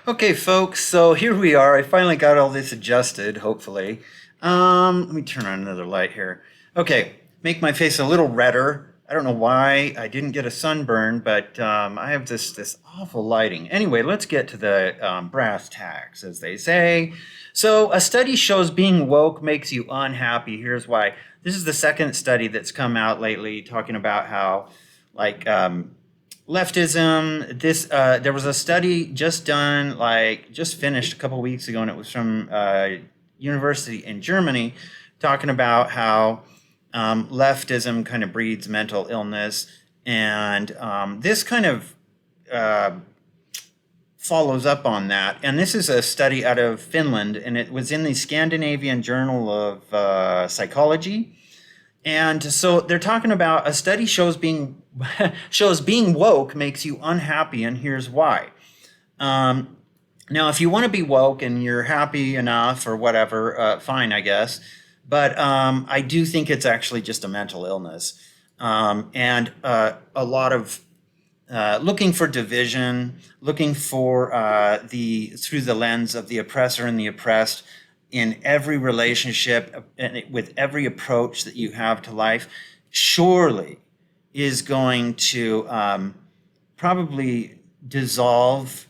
Okay, folks, so here we are. I finally got all this adjusted, hopefully. Let me turn on another light here. Okay, make my face a little redder. I don't know why I didn't get a sunburn, but I have this awful lighting. Anyway, let's get to the brass tacks, as they say. So, a study shows being woke makes you unhappy. Here's why. This is the second study that's come out lately talking about how, like, leftism. There was a study just done, like just finished a couple weeks ago, and it was from university in Germany, talking about how leftism kind of breeds mental illness, and this kind of uh, follows up on that. And this is a study out of Finland, and it was in the Scandinavian Journal of Psychology. And so they're talking about a study shows being shows being woke makes you unhappy, and here's why. Um, Now, if you want to be woke and you're happy enough or whatever, fine, I guess. But I do think it's actually just a mental illness, and a lot of looking for division, looking for the through the lens of the oppressor and the oppressed in every relationship and with every approach that you have to life, surely is going to probably dissolve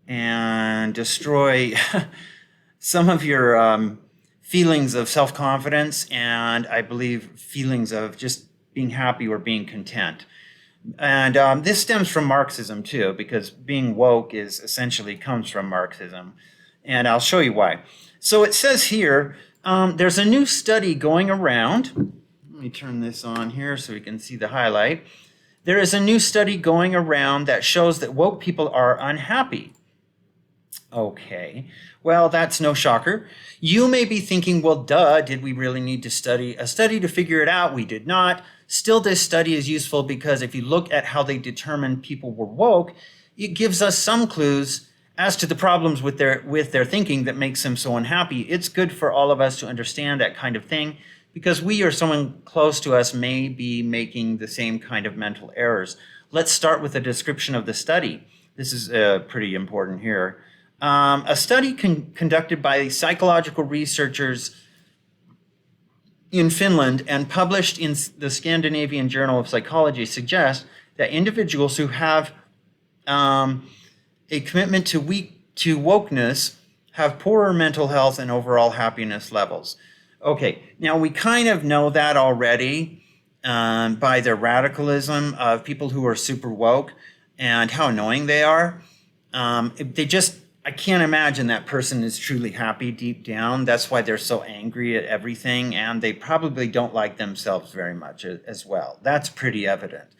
and destroy some of your feelings of self-confidence, and I believe feelings of just being happy or being content. And this stems from Marxism too, because being woke is essentially comes from Marxism. And I'll show you why. So it says here, there's a new study going around. Let me turn this on here so we can see the highlight. There is a new study going around that shows that woke people are unhappy. Okay, well, that's no shocker. You may be thinking, well, duh, did we really need to study a study to figure it out? We did not. Still, this study is useful because if you look at how they determined people were woke, it gives us some clues as to the problems with their thinking that makes them so unhappy. It's good for all of us to understand that kind of thing because we or someone close to us may be making the same kind of mental errors. Let's start with a description of the study. This is pretty important here. A study conducted by psychological researchers in Finland and published in the Scandinavian Journal of Psychology suggests that individuals who have a commitment to wokeness have poorer mental health and overall happiness levels. Okay, now we kind of know that already by the radicalism of people who are super woke and how annoying they are. I can't imagine that person is truly happy deep down. That's why they're so angry at everything, and they probably don't like themselves very much as well. That's pretty evident.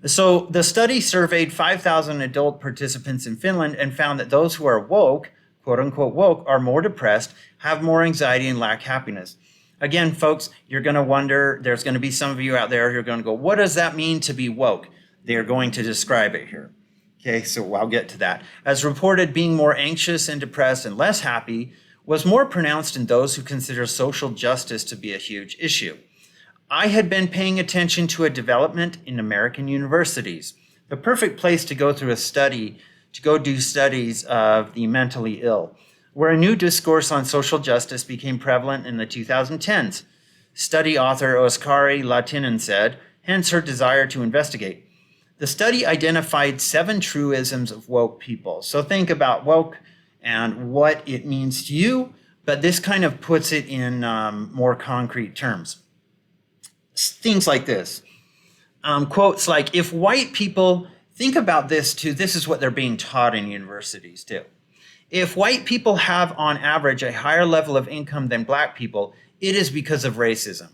So the study surveyed 5,000 adult participants in Finland and found that those who are woke, quote unquote woke, are more depressed, have more anxiety, and lack happiness. Again, folks, you're going to wonder, there's going to be some of you out there who are going to go, what does that mean to be woke? They are going to describe it here. Okay, so I'll get to that. As reported, being more anxious and depressed and less happy was more pronounced in those who consider social justice to be a huge issue. I had been paying attention to a development in American universities, the perfect place to go through a study, to go do studies of the mentally ill, where a new discourse on social justice became prevalent in the 2010s. Study author Oskari Latinen said, hence her desire to investigate. The study identified 7 truisms of woke people. So think about woke and what it means to you, but this kind of puts it in more concrete terms. Things like this. Quotes like, if white people, think about this too, this is what they're being taught in universities too. If white people have on average a higher level of income than black people, it is because of racism.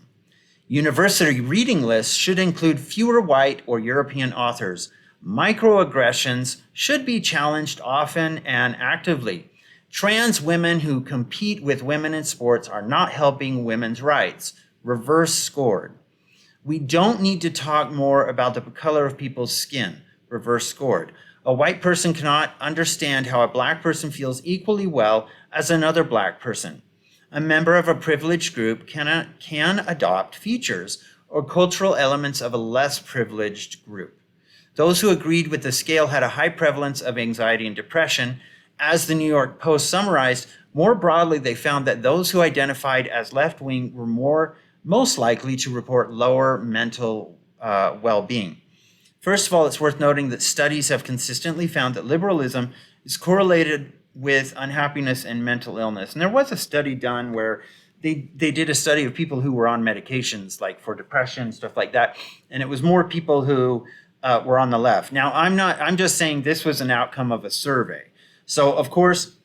University reading lists should include fewer white or European authors. Microaggressions should be challenged often and actively. Trans women who compete with women in sports are not helping women's rights. Reverse scored. We don't need to talk more about the color of people's skin. Reverse scored. A white person cannot understand how a black person feels equally well as another black person. A member of a privileged group can adopt features or cultural elements of a less privileged group. Those who agreed with the scale had a high prevalence of anxiety and depression, As the New York Post summarized, more broadly, they found that those who identified as left-wing were most likely to report lower mental well-being. First of all, it's worth noting that studies have consistently found that liberalism is correlated with unhappiness and mental illness. And there was a study done where they did a study of people who were on medications, like for depression, stuff like that. And it was more people who were on the left. Now, I'm just saying this was an outcome of a survey. So, of course,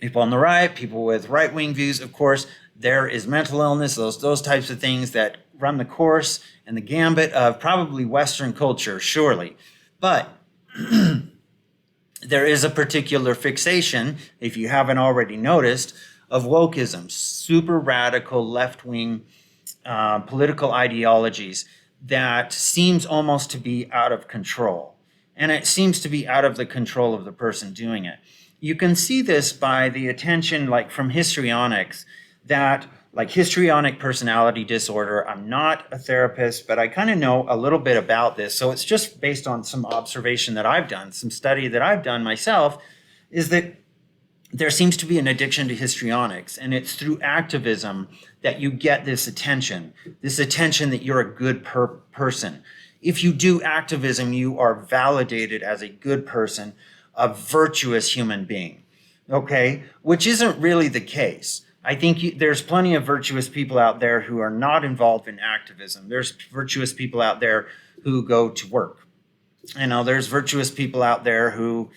people on the right, people with right-wing views, of course, there is mental illness, those types of things that run the course and the gambit of probably Western culture, surely. But there is a particular fixation, if you haven't already noticed, of wokeism, super radical left-wing political ideologies that seems almost to be out of control. And it seems to be out of the control of the person doing it. You can see this by the attention, like from histrionics, that like histrionic personality disorder, I'm not a therapist, but I kind of know a little bit about this. So it's just based on some observation that I've done, some study that I've done myself, is that there seems to be an addiction to histrionics, and it's through activism that you get this attention that you're a good person. If you do activism, you are validated as a good person, a virtuous human being, okay? Which isn't really the case. I think there's plenty of virtuous people out there who are not involved in activism. There's virtuous people out there who go to work. There's virtuous people out there who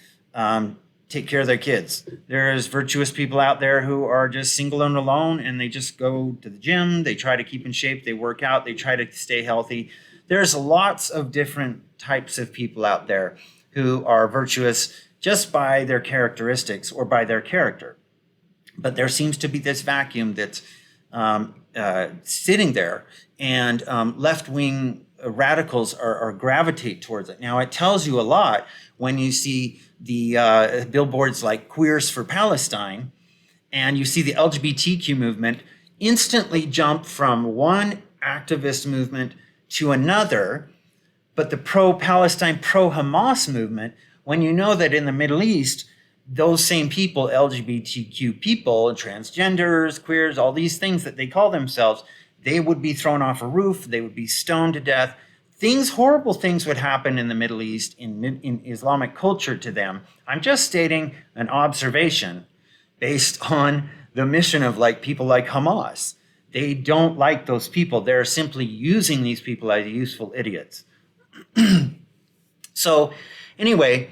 take care of their kids. There's virtuous people out there who are just single and alone, and they just go to the gym, they try to keep in shape, they work out, they try to stay healthy. There's lots of different types of people out there who are virtuous just by their characteristics or by their character. But there seems to be this vacuum that's sitting there, and left-wing radicals are gravitate towards it. Now, it tells you a lot when you see the billboards like Queers for Palestine, and you see the LGBTQ movement instantly jump from one activist movement to another, but the pro-Palestine, pro-Hamas movement, when you know that in the Middle East, those same people, LGBTQ people, transgenders, queers, all these things that they call themselves, they would be thrown off a roof, they would be stoned to death. Horrible things would happen in the Middle East, in Islamic culture to them. I'm just stating an observation based on the mission of people like Hamas. They don't like those people. They're simply using these people as useful idiots. So anyway,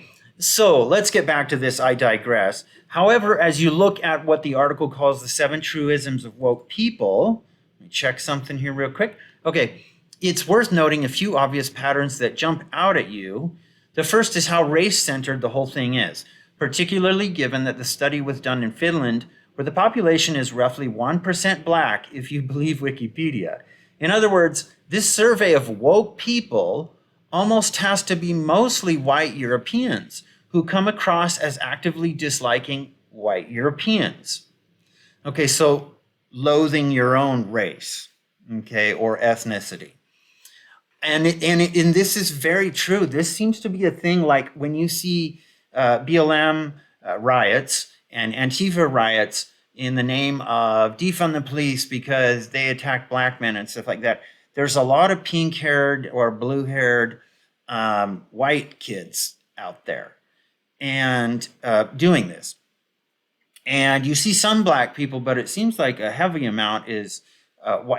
let's get back to this. I digress. However, as you look at what the article calls the 7 truisms of woke people, let me check something here real quick. Okay, it's worth noting a few obvious patterns that jump out at you. The first is how race-centered the whole thing is, particularly given that the study was done in Finland, where the population is roughly 1% black, if you believe Wikipedia. In other words, this survey of woke people almost has to be mostly white Europeans who come across as actively disliking white Europeans. Okay, so loathing your own race, okay, or ethnicity. And this is very true. This seems to be a thing, like when you see BLM riots and Antifa riots in the name of defund the police because they attack black men and stuff like that. There's a lot of pink-haired or blue-haired white kids out there and doing this. And you see some black people, but it seems like a heavy amount is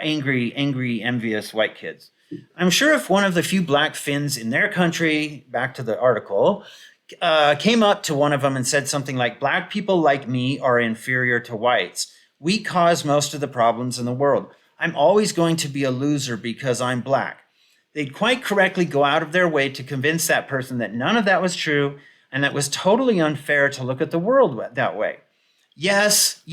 angry, envious white kids. I'm sure if one of the few black Finns in their country, back to the article, came up to one of them and said something like, "Black people like me are inferior to whites. We cause most of the problems in the world. I'm always going to be a loser because I'm black." They'd quite correctly go out of their way to convince that person that none of that was true and that it was totally unfair to look at the world that way. Yes,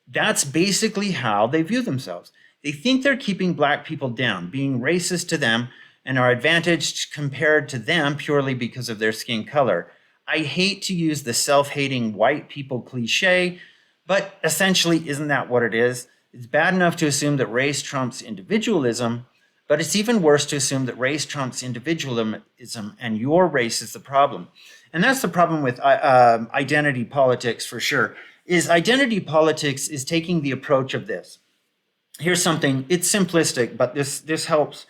that's basically how they view themselves. They think they're keeping black people down, being racist to them, and are advantaged compared to them purely because of their skin color. I hate to use the self-hating white people cliche, but essentially, isn't that what it is? It's bad enough to assume that race trumps individualism, but it's even worse to assume that race trumps individualism and your race is the problem. And that's the problem with identity politics for sure, is identity politics is taking the approach of this. Here's something, it's simplistic, but this helps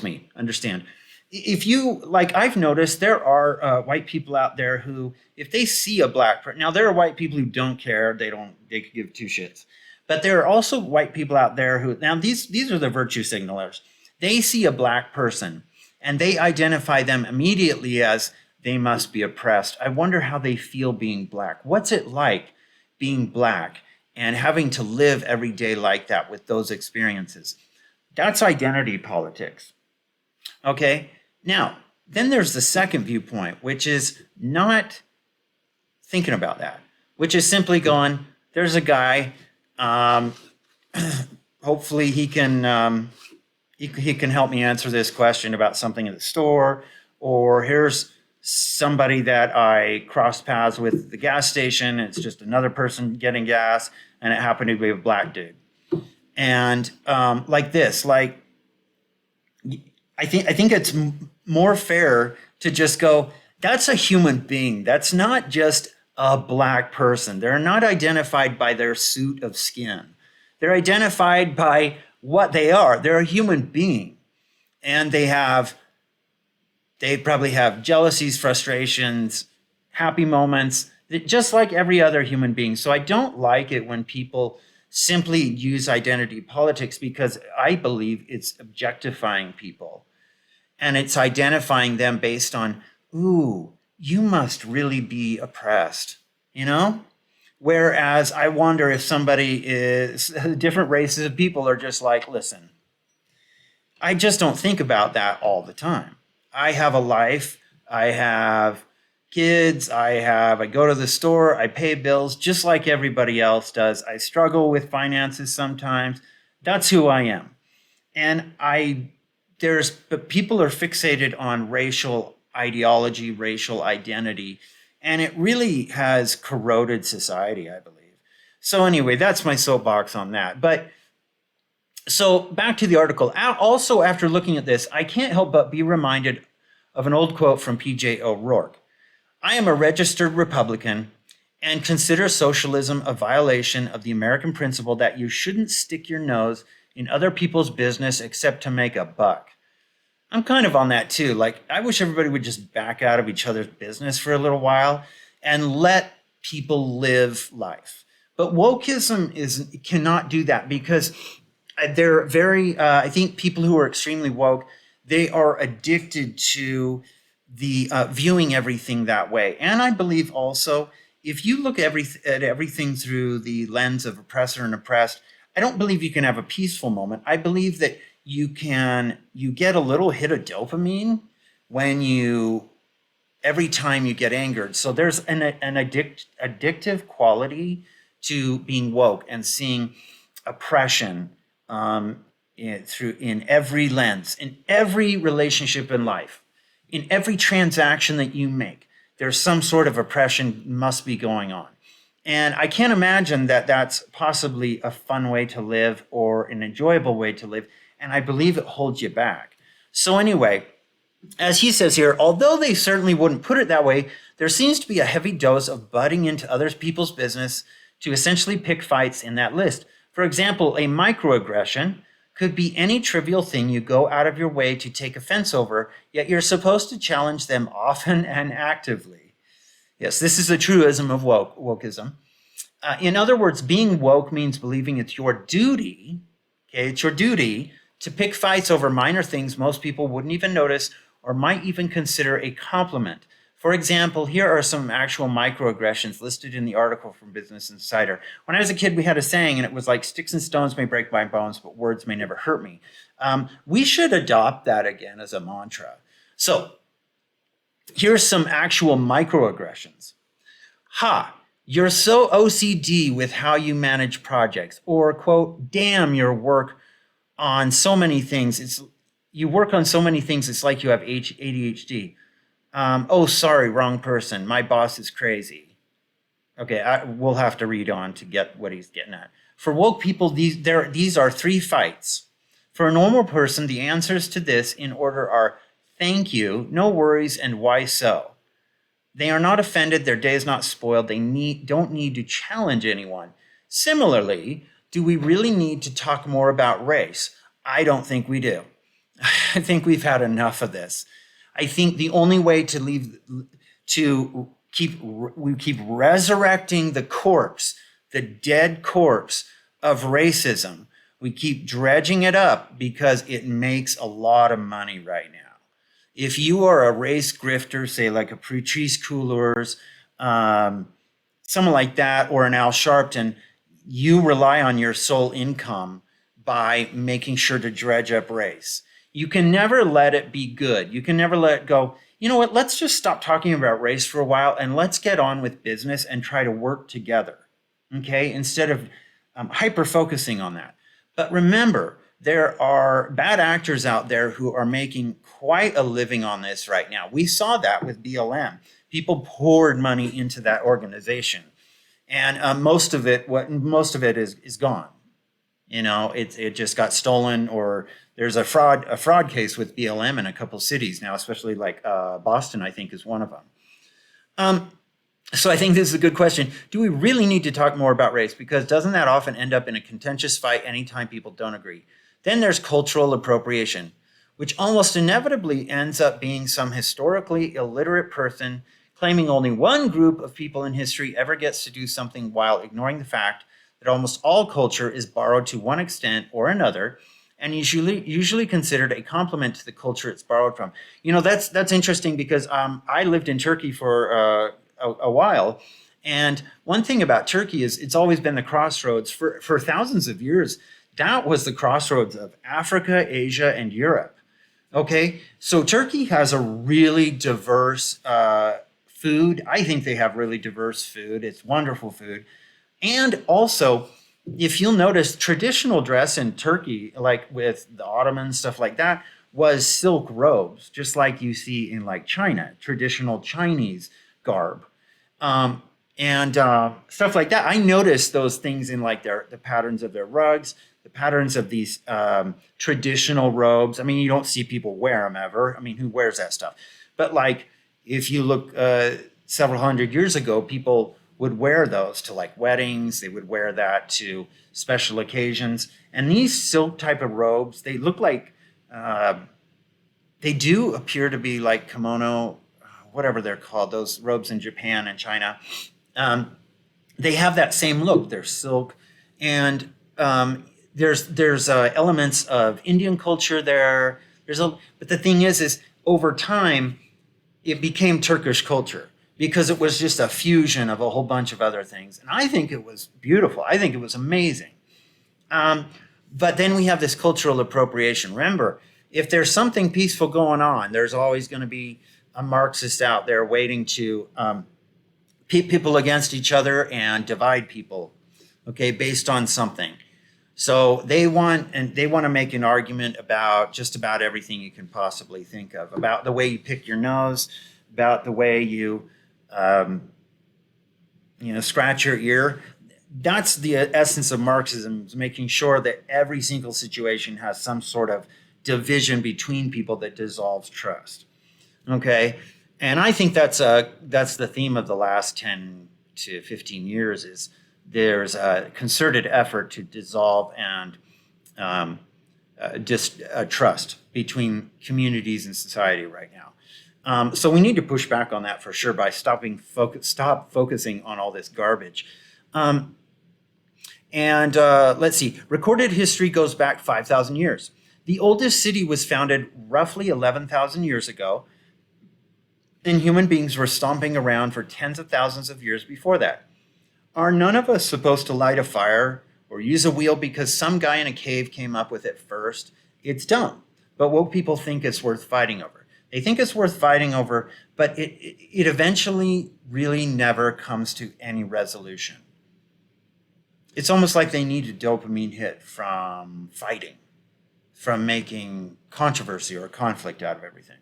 me understand. If you, like I've noticed, there are white people out there who, if they see a black person, now there are white people who don't care, they could give two shits. But there are also white people out there who, now these are the virtue signalers. They see a black person and they identify them immediately as they must be oppressed. I wonder how they feel being black. What's it like being black and having to live every day like that with those experiences? That's identity politics. Okay, now, then there's the second viewpoint, which is not thinking about that, which is simply going, there's a guy, hopefully he can help me answer this question about something at the store, or here's somebody that I crossed paths with at the gas station. It's just another person getting gas, and it happened to be a black dude. And like this, like I think it's more fair to just go, that's a human being. That's not just a black person. They're not identified by their suit of skin. They're identified by what they are. They're a human being. And they probably have jealousies, frustrations, happy moments, just like every other human being. So I don't like it when people simply use identity politics, because I believe it's objectifying people. And it's identifying them based on, ooh, you must really be oppressed, you know? Whereas I wonder if somebody is, different races of people are just like, listen, I just don't think about that all the time. I have a life, I have kids, I go to the store, I pay bills just like everybody else does. I struggle with finances sometimes. That's who I am. And but people are fixated on racial ideology, racial identity, and it really has corroded society, I believe. So anyway, that's my soapbox on that. But so back to the article. Also, after looking at this, I can't help but be reminded of an old quote from P.J. O'Rourke. I am a registered Republican and consider socialism a violation of the American principle that you shouldn't stick your nose in other people's business except to make a buck. I'm kind of on that too. Like, I wish everybody would just back out of each other's business for a little while and let people live life. But wokeism cannot do that, because they're very, I think people who are extremely woke, they are addicted to the viewing everything that way. And I believe also, if you look at everything through the lens of oppressor and oppressed, I don't believe you can have a peaceful moment. I believe that you get a little hit of dopamine every time you get angered. So there's an addictive quality to being woke and seeing oppression in every lens, in every relationship in life, in every transaction that you make. There's some sort of oppression must be going on. And I can't imagine that that's possibly a fun way to live or an enjoyable way to live. And I believe it holds you back. So anyway, as he says here, although they certainly wouldn't put it that way, there seems to be a heavy dose of butting into other people's business to essentially pick fights in that list. For example, a microaggression could be any trivial thing you go out of your way to take offense over, yet you're supposed to challenge them often and actively. Yes, this is the truism of wokeism. In other words, being woke means believing it's your duty, it's your duty to pick fights over minor things most people wouldn't even notice or might even consider a compliment. For example, here are some actual microaggressions listed in the article from Business Insider. When I was a kid, we had a saying, and it was like, sticks and stones may break my bones, but words may never hurt me. We should adopt that again as a mantra. So here's some actual microaggressions. Ha, you're so OCD with how you manage projects. Or, quote, damn your work on so many things. You work on so many things, it's like you have ADHD. Oh, sorry, wrong person. My boss is crazy. Okay, we'll have to read on to get what he's getting at. For woke people, these are three fights. For a normal person, the answers to this in order are thank you, no worries, and why so? They are not offended. Their day is not spoiled. Don't need to challenge anyone. Similarly, do we really need to talk more about race? I don't think we do. I think we've had enough of this. I think the only way to keep resurrecting the corpse, the dead corpse of racism. We keep dredging it up because it makes a lot of money right now. If you are a race grifter, say like a Patrice Couleurs, someone like that, or an Al Sharpton, you rely on your sole income by making sure to dredge up race. You can never let it be good. You can never let it go, you know what, let's just stop talking about race for a while and let's get on with business and try to work together, okay, instead of hyper-focusing on that. But remember, there are bad actors out there who are making quite a living on this right now. We saw that with BLM. People poured money into that organization, and most of it is gone. You know, it just got stolen, or there's a fraud case with BLM in a couple cities now, especially like Boston, I think, is one of them. So I think this is a good question. Do we really need to talk more about race? Because doesn't that often end up in a contentious fight anytime people don't agree? Then there's cultural appropriation, which almost inevitably ends up being some historically illiterate person claiming only one group of people in history ever gets to do something while ignoring the fact that almost all culture is borrowed to one extent or another and usually considered a complement to the culture it's borrowed from. You know, that's interesting because I lived in Turkey for a while. And one thing about Turkey is it's always been the crossroads for thousands of years. That was the crossroads of Africa, Asia, and Europe. Okay, so Turkey has a really diverse food. I think they have really diverse food. It's wonderful food. And also, if you'll notice, traditional dress in Turkey, like with the Ottomans, stuff like that, was silk robes, just like you see in like China, traditional Chinese garb. And stuff like that. I noticed those things in like the patterns of their rugs, the patterns of these traditional robes. I mean, you don't see people wear them ever. I mean, who wears that stuff? But like, if you look several hundred years ago, people would wear those to like weddings. They would wear that to special occasions. And these silk type of robes, they look like, they do appear to be like kimono, whatever they're called, those robes in Japan and China. They have that same look. They're silk. And there's elements of Indian culture there. But the thing is over time, it became Turkish culture because it was just a fusion of a whole bunch of other things. And I think it was beautiful. I think it was amazing. But then we have this cultural appropriation. Remember, if there's something peaceful going on, there's always going to be a Marxist out there waiting to pit people against each other and divide people, okay, based on something. So they want to make an argument about just about everything you can possibly think of, about the way you pick your nose, about the way you scratch your ear. That's the essence of Marxism, is making sure that every single situation has some sort of division between people that dissolves trust. Okay, and I think that's the theme of the last 10 to 15 years. Is there's a concerted effort to dissolve and trust between communities and society right now. So we need to push back on that for sure by stop focusing on all this garbage. Let's see, recorded history goes back 5,000 years. The oldest city was founded roughly 11,000 years ago, and human beings were stomping around for tens of thousands of years before that. Are none of us supposed to light a fire or use a wheel because some guy in a cave came up with it first? It's dumb, but woke people think it's worth fighting over. They think it's worth fighting over, but it eventually really never comes to any resolution. It's almost like they need a dopamine hit from fighting, from making controversy or conflict out of everything.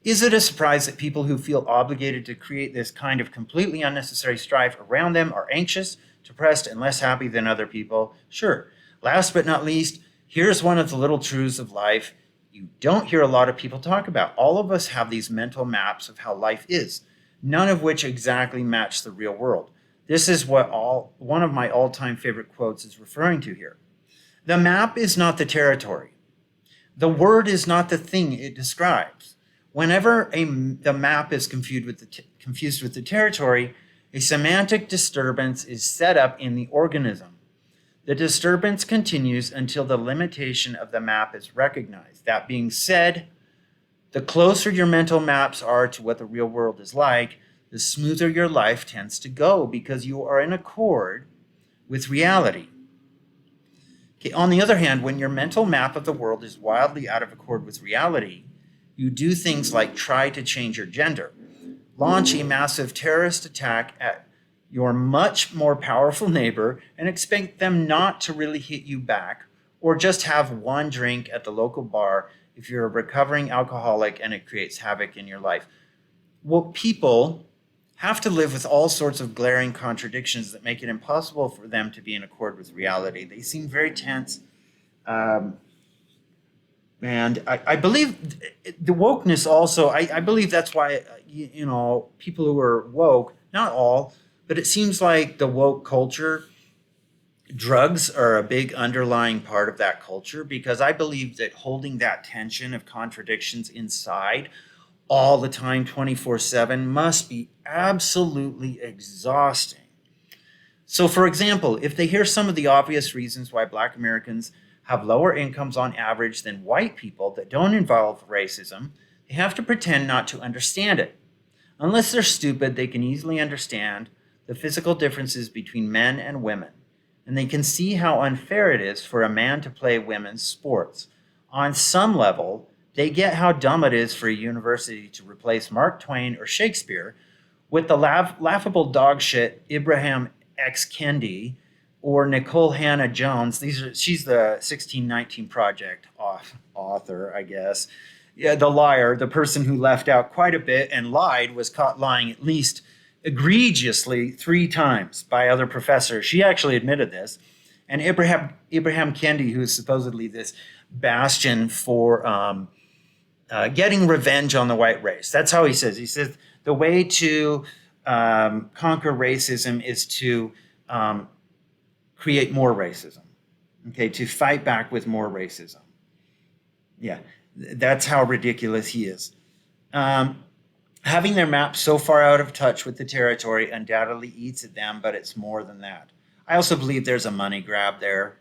Is it a surprise that people who feel obligated to create this kind of completely unnecessary strife around them are anxious, depressed, and less happy than other people? Sure. Last but not least, here's one of the little truths of life you don't hear a lot of people talk about. All of us have these mental maps of how life is. none of which exactly match the real world. This is what one of my all-time favorite quotes is referring to here. The map is not the territory. The word is not the thing it describes. Whenever the map is confused with the territory, a semantic disturbance is set up in the organism. The disturbance continues until the limitation of the map is recognized. That being said, the closer your mental maps are to what the real world is like, the smoother your life tends to go because you are in accord with reality. Okay, on the other hand, when your mental map of the world is wildly out of accord with reality, you do things like try to change your gender, launch a massive terrorist attack at your much more powerful neighbor and expect them not to really hit you back, or just have one drink at the local bar if you're a recovering alcoholic and it creates havoc in your life. Well, people have to live with all sorts of glaring contradictions that make it impossible for them to be in accord with reality. They seem very tense. And I believe the wokeness also, I believe that's why, people who are woke, not all, but it seems like the woke culture, drugs are a big underlying part of that culture, because I believe that holding that tension of contradictions inside all the time, 24/7, must be absolutely exhausting. So, for example, if they hear some of the obvious reasons why Black Americans have lower incomes on average than white people that don't involve racism, they have to pretend not to understand it. Unless they're stupid, they can easily understand the physical differences between men and women, and they can see how unfair it is for a man to play women's sports. On some level, they get how dumb it is for a university to replace Mark Twain or Shakespeare with the laughable dog shit Ibram X. Kendi or Nicole Hannah Jones. She's the 1619 Project author, I guess. Yeah, the liar, the person who left out quite a bit and lied, was caught lying at least egregiously 3 times by other professors. She actually admitted this. And Ibram Kendi, who is supposedly this bastion for getting revenge on the white race. That's how he says. He says the way to conquer racism is to create more racism, okay, to fight back with more racism. Yeah, that's how ridiculous he is. Having their maps so far out of touch with the territory undoubtedly eats at them, but it's more than that. I also believe there's a money grab there.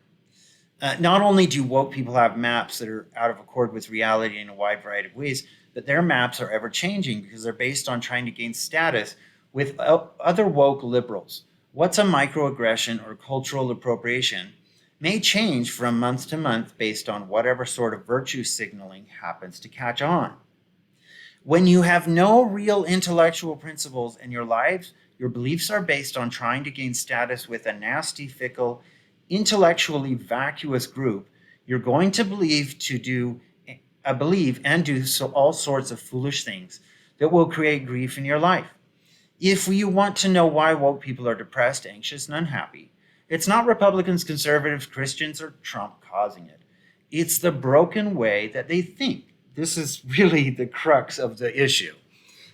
Not only do woke people have maps that are out of accord with reality in a wide variety of ways, but their maps are ever changing because they're based on trying to gain status with other woke liberals. What's a microaggression or cultural appropriation may change from month to month based on whatever sort of virtue signaling happens to catch on. When you have no real intellectual principles in your lives, your beliefs are based on trying to gain status with a nasty, fickle, intellectually vacuous group, you're going to believe and do all sorts of foolish things that will create grief in your life. If you want to know why woke people are depressed, anxious, and unhappy, it's not Republicans, conservatives, Christians, or Trump causing it. It's the broken way that they think. This is really the crux of the issue.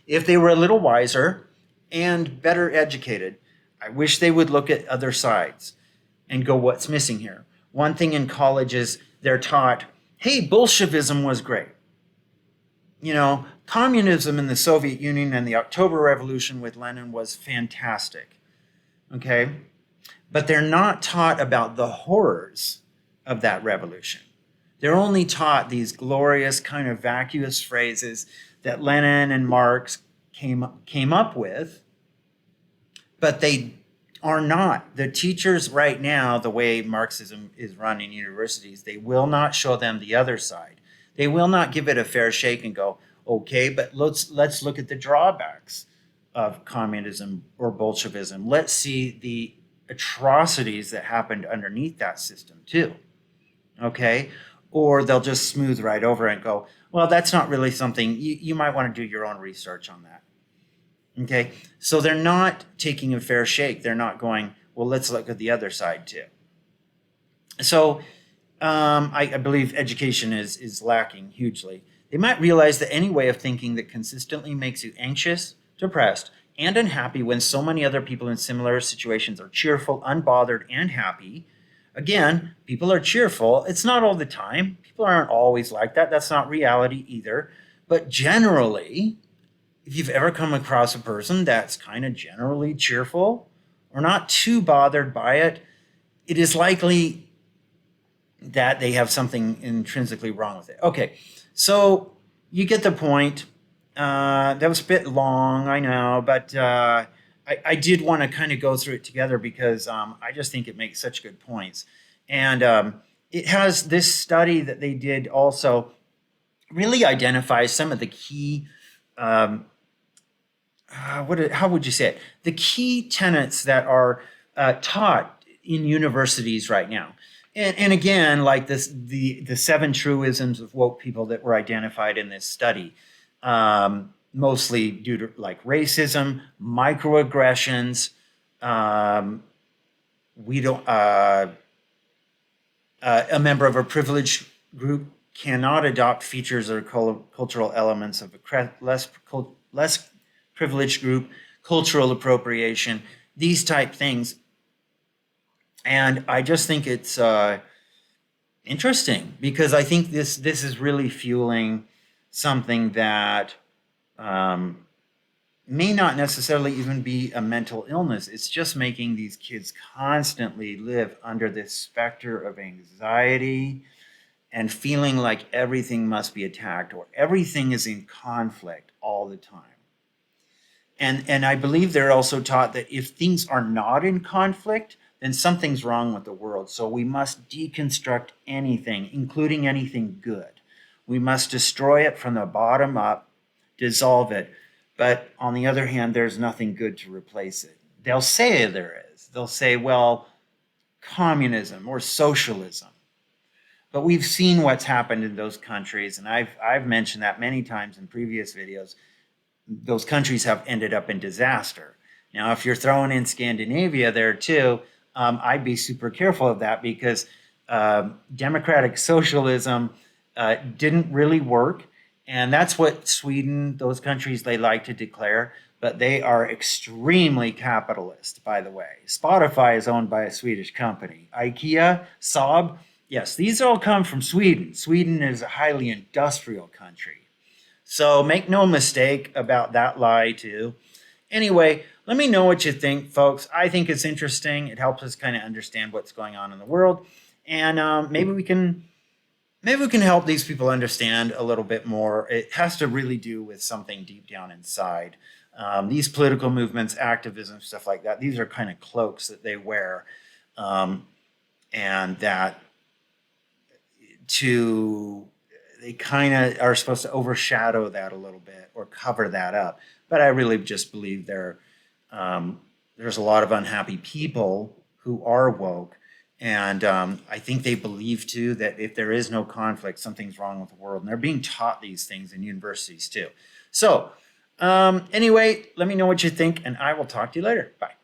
If they were a little wiser and better educated, I wish they would look at other sides and go, what's missing here? One thing in college is they're taught, hey, Bolshevism was great. Communism in the Soviet Union and the October Revolution with Lenin was fantastic, okay? But they're not taught about the horrors of that revolution. They're only taught these glorious kind of vacuous phrases that Lenin and Marx came up with, but they are not. The teachers right now, the way Marxism is run in universities, they will not show them the other side. They will not give it a fair shake and go, okay, but let's look at the drawbacks of communism or Bolshevism. Let's see the atrocities that happened underneath that system too, okay? Or they'll just smooth right over it and go, well, that's not really something, you might want to do your own research on that. Okay, so they're not taking a fair shake. They're not going, well, let's look at the other side too. So I believe education is lacking hugely. They might realize that any way of thinking that consistently makes you anxious, depressed, and unhappy when so many other people in similar situations are cheerful, unbothered, and happy. Again, people are cheerful. It's not all the time. People aren't always like that. That's not reality either. But generally, if you've ever come across a person that's kind of generally cheerful or not too bothered by it, it is likely that they have something intrinsically wrong with it. Okay, so you get the point. That was a bit long, I know, but I did want to kind of go through it together because I just think it makes such good points. And it has this study that they did also really identifies some of the key, how would you say it? The key tenets that are taught in universities right now. And again, like this, the 7 truisms of woke people that were identified in this study, mostly due to like racism, microaggressions. We don't. A member of a privileged group cannot adopt features or cultural elements of a less privileged group, cultural appropriation, these type things. And I just think it's interesting because I think this is really fueling something that may not necessarily even be a mental illness. It's just making these kids constantly live under this specter of anxiety and feeling like everything must be attacked or everything is in conflict all the time. And I believe they're also taught that if things are not in conflict, then something's wrong with the world. So we must deconstruct anything, including anything good. We must destroy it from the bottom up, dissolve it. But on the other hand, there's nothing good to replace it. They'll say there is. They'll say, well, communism or socialism. But we've seen what's happened in those countries, and I've mentioned that many times in previous videos. Those countries have ended up in disaster. Now, if you're throwing in Scandinavia there too, I'd be super careful of that because democratic socialism didn't really work. And that's what Sweden, those countries, they like to declare, but they are extremely capitalist, by the way. Spotify is owned by a Swedish company. IKEA, Saab, yes, these all come from Sweden. Sweden is a highly industrial country. So make no mistake about that lie too. Anyway, let me know what you think, folks. I think it's interesting. It helps us kind of understand what's going on in the world. And maybe we can help these people understand a little bit more. It has to really do with something deep down inside. These political movements, activism, stuff like that, these are kind of cloaks that they wear. And that they kind of are supposed to overshadow that a little bit or cover that up. But I really just believe there's a lot of unhappy people who are woke. And I think they believe, too, that if there is no conflict, something's wrong with the world. And they're being taught these things in universities, too. So anyway, let me know what you think, and I will talk to you later. Bye.